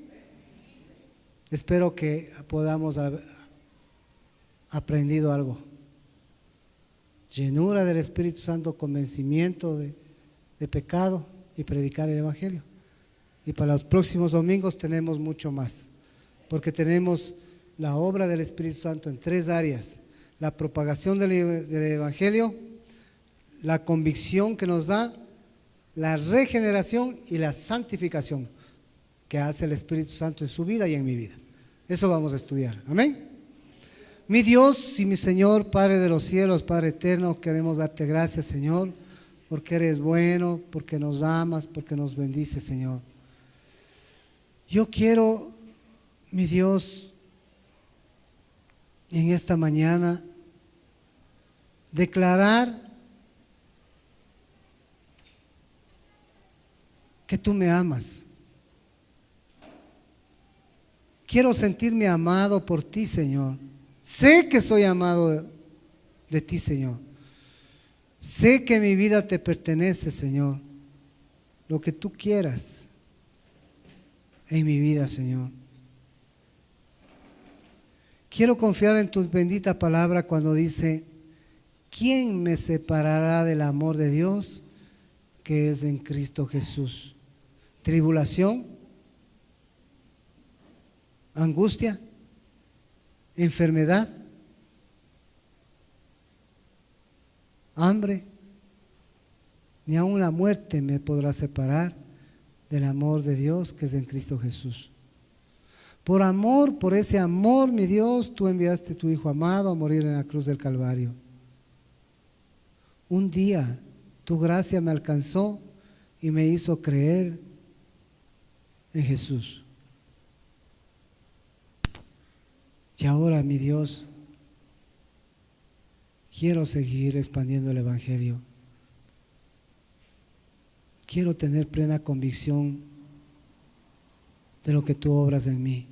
Espero que podamos haber aprendido algo. Llenura del Espíritu Santo, convencimiento de pecado y predicar el Evangelio. Y para los próximos domingos tenemos mucho más, porque tenemos la obra del Espíritu Santo en 3 áreas: la propagación del Evangelio, la convicción que nos da, la regeneración y la santificación que hace el Espíritu Santo en su vida y en mi vida. Eso vamos a estudiar. Amén. Mi Dios y mi Señor, Padre de los cielos, Padre eterno, queremos darte gracias, Señor, porque eres bueno, porque nos amas, porque nos bendices, Señor. Yo quiero, mi Dios, en esta mañana declarar que tú me amas. Quiero sentirme amado por ti, Señor. Sé que soy amado de ti, Señor. Sé que mi vida te pertenece, Señor. Lo que tú quieras en mi vida, Señor. Quiero confiar en tu bendita palabra cuando dice: ¿quién me separará del amor de Dios que es en Cristo Jesús? ¿Tribulación? ¿Angustia? ¿Enfermedad? ¿Hambre? Ni aun la muerte me podrá separar del amor de Dios que es en Cristo Jesús. Por amor, por ese amor, mi Dios, tú enviaste a tu Hijo amado a morir en la cruz del Calvario. Un día tu gracia me alcanzó y me hizo creer en Jesús. Y ahora, mi Dios, quiero seguir expandiendo el Evangelio. Quiero tener plena convicción de lo que tú obras en mí.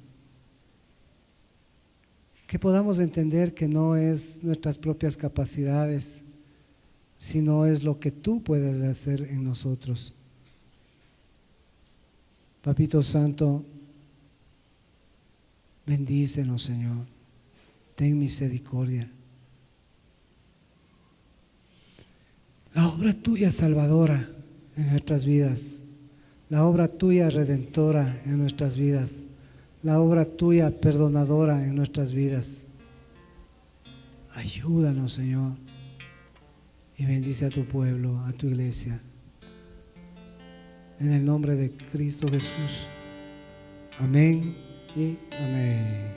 Que podamos entender que no es nuestras propias capacidades, sino es lo que tú puedes hacer en nosotros. Papito Santo, bendícenos, Señor. Ten misericordia. La obra tuya salvadora en nuestras vidas, la obra tuya redentora en nuestras vidas, la obra tuya perdonadora en nuestras vidas. Ayúdanos, Señor, y bendice a tu pueblo, a tu iglesia. En el nombre de Cristo Jesús. Amén y amén.